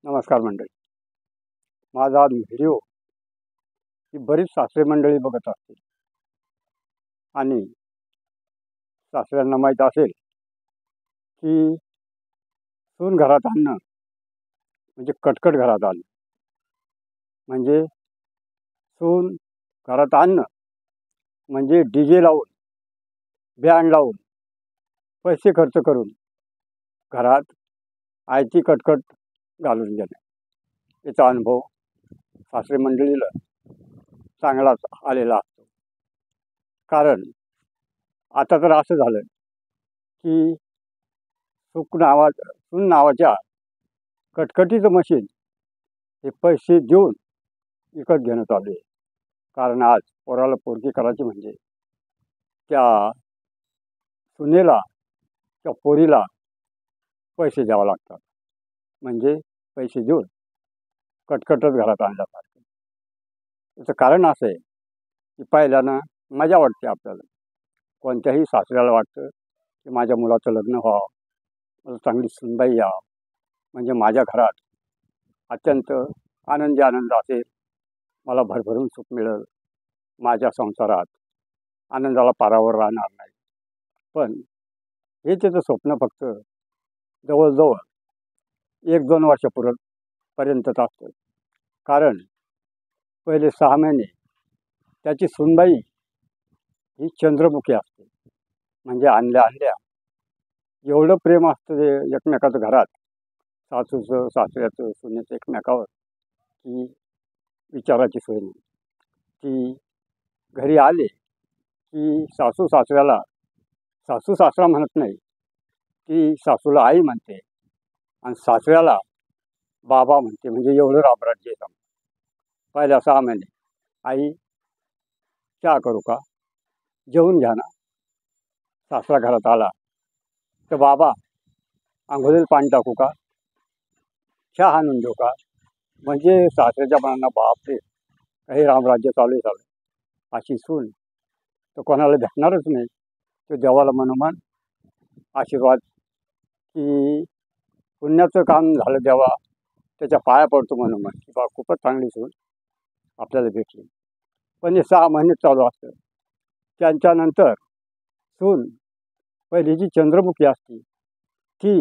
नमस्कार मंडळी. माझा आज व्हिडिओ ही बरीच सासरे मंडळी बघत असतील आणि सासऱ्यांना माहीत असेल की सून घरात आणणं म्हणजे कटकट घरात आणणं. म्हणजे सून घरात आणणं म्हणजे DJ लावून, बँड लावून, पैसे खर्च करून घरात आयती कटकट घालून घेणे. याचा अनुभव सासरे मंडळीला चांगलाच आलेला असतो. कारण आता तर असं झालं की सून नावाच्या कटकटीचं मशीन हे पैसे देऊन विकत घेणं चालू आहे. कारण आज पोराला पोरगी करायची म्हणजे त्या सुनेला त्या पोरीला पैसे द्यावं लागतात. म्हणजे पैसे देऊन कटकटच घरात आणल्यासारखं. याचं कारण असं आहे की पहिल्यानं मजा वाटते आपल्याला. कोणत्याही सासऱ्याला वाटतं की माझ्या मुलाचं लग्न व्हावं, मला चांगली सुनबाई यावं, म्हणजे माझ्या घरात अत्यंत आनंद असेल, मला भरभरून सुख मिळेल, माझ्या संसारात आनंदाला पारावर राहणार नाही. पण हे त्याचं स्वप्न फक्त जवळजवळ 1-2 वर्षापर्यंतच असतं. कारण पहिले 6 महिने त्याची सुनबाई ही चंद्रमुखी असते. म्हणजे आणल्या एवढं प्रेम असतं ते एकमेकाचं घरात, सासूचं सासऱ्याचं सुनेचं एकमेकावर, की विचाराची सोय नाही. ती घरी आले की सासू सासरा म्हणत नाही, ती सासूला आई म्हणते आणि सासऱ्याला बाबा म्हणते. म्हणजे एवढं रामराज्य आहे. पहिल्या 6 महिने आई चहा करू का, जेवून घ्या ना. सासरा घरात आला तर बाबा आंघोळीला पाणी टाकू का, चहा आणून देऊ का. म्हणजे सासऱ्याच्या मनानं बापरे, काही रामराज्य चालू आहे. अशी सून तर कोणाला भेटणारच नाही. तो देवाला मनोमन आशीर्वाद की पुण्याचं काम झालं, देवा त्याच्या पाया पडतो मनोमन की बा खूपच चांगली सून आपल्याला भेटली. पण हे 6 महिने चालू असतं. त्यांच्यानंतर सून पहिली जी चंद्रमुखी असते ती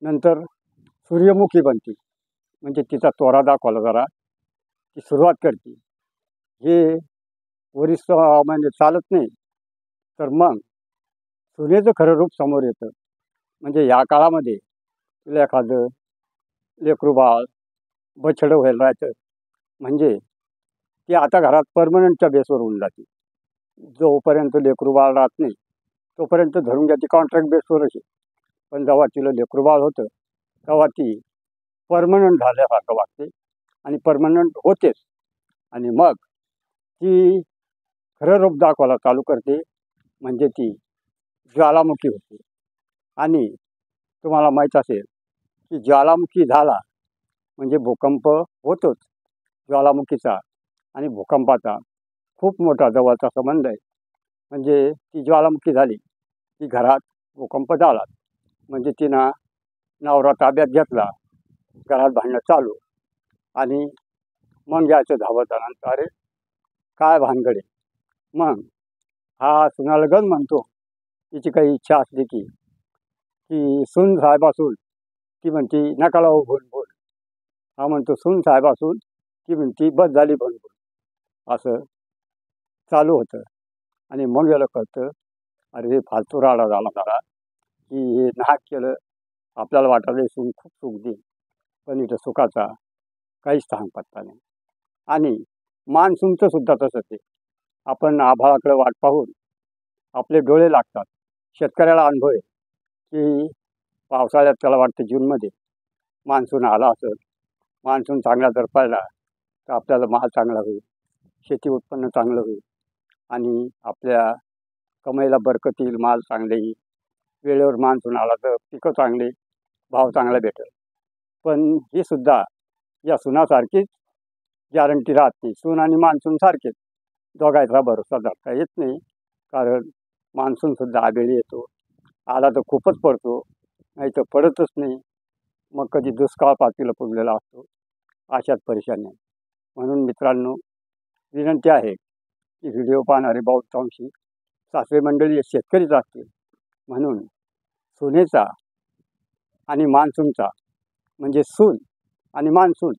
नंतर सूर्यमुखी बनते. म्हणजे तिचा तोरा दाखवला जरा ती सुरुवात करते. हे 6 महिने चालत नाही तर मग सूर्याचं खरं रूप समोर येतं. म्हणजे या काळामध्ये तुला एखादं लेकरू बाळ बछडं व्हायला राहायचं म्हणजे ती आता घरात परमनंटच्या बेसवर होऊन जाते. जोपर्यंत लेकरू बाळ राहत नाही तोपर्यंत धरून घ्या ती कॉन्ट्रॅक्ट बेसवरच आहे. पण जेव्हा तिला लेकरू बाळ होतं तेव्हा ती परमनंट झाल्यासारखं वाटते आणि परमनंट होतेच. आणि मग ती खरं रूप दाखवायला चालू करते. म्हणजे ती ज्वालामुखी होते. आणि तुम्हाला माहीत असेल की ज्वालामुखी झाला म्हणजे भूकंप होतोच. ज्वालामुखीचा आणि भूकंपाचा खूप मोठा जवळचा संबंध आहे. म्हणजे ती ज्वालामुखी झाली की घरात भूकंप झाला. म्हणजे तिनं नवरा ताब्यात घेतला, घरात भांडणं चालू. आणि मग घ्यायचं धावत नंतर, अरे काय भानगडे. मग हा सुनाला गण म्हणतो. तिची काही इच्छा असली की सून साहेबासून ती म्हणती नका लावू बोल. हा म्हणतो सून साहेबासून ती म्हणती बस झाली बोल. असं चालू होतं. आणि मग याला कळतं, अरे फालतू राडा झाला मला की हे नाहक केलं. आपल्याला वाटायला सून खूप सुख देईल, पण इथं सुखाचा काहीच थांग पत्ता नाही. आणि मान्सूनचं सुद्धा तसंच आहे. आपण आभाळाकडे वाट पाहून आपले डोळे लागतात. शेतकऱ्याला अनुभव आहे की पावसाळ्यात त्याला वाटतं जूनमध्ये मान्सून आला असेल. मान्सून चांगला जर पडला तर आपल्याला माल चांगला होईल, शेती उत्पन्न चांगलं होईल आणि आपल्या कमाईला बरकत येईल, माल चांगले येईल. वेळेवर मान्सून आला तर पिकं चांगले, भाव चांगला भेटेल. पण ही सुद्धा या सुनासारखीच गॅरंटी राहत नाही. सून आणि मान्सून सारखेच, दोघांचा भरोसा धरता येत नाही. कारण मान्सूनसुद्धा आवेळी येतो. आला तर खूपच पडतो, नाही तर पडतच नाही. मग कधी दुष्काळ पातळीला पुरलेला असतो. अशात परेशानी आहे. म्हणून मित्रांनो, विनंती आहे की व्हिडिओ पाहणारे बहुतांशी सासवे मंडळी हे शेतकरीच असतील. म्हणून सुनेचा आणि मान्सूनचा म्हणजे सून आणि मान्सून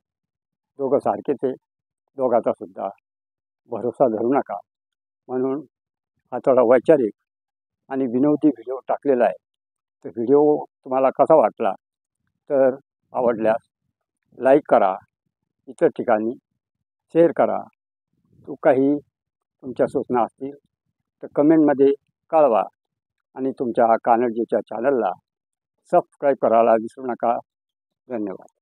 दोघं सारखेच आहे. दोघाचा सुद्धा भरोसा धरू नका. म्हणून हा थोडा वैचारिक आणि विनोदी व्हिडिओ टाकलेला आहे. तर व्हिडिओ तुम्हाला कसा वाटला तर आवडल्यास लाईक करा, इतर ठिकाणी शेअर करा. काही तुमच्या सूचना असतील तर कमेंटमध्ये कळवा आणि तुमच्या कानडजीच्या चॅनलला सबस्क्राईब करायला विसरू नका. धन्यवाद.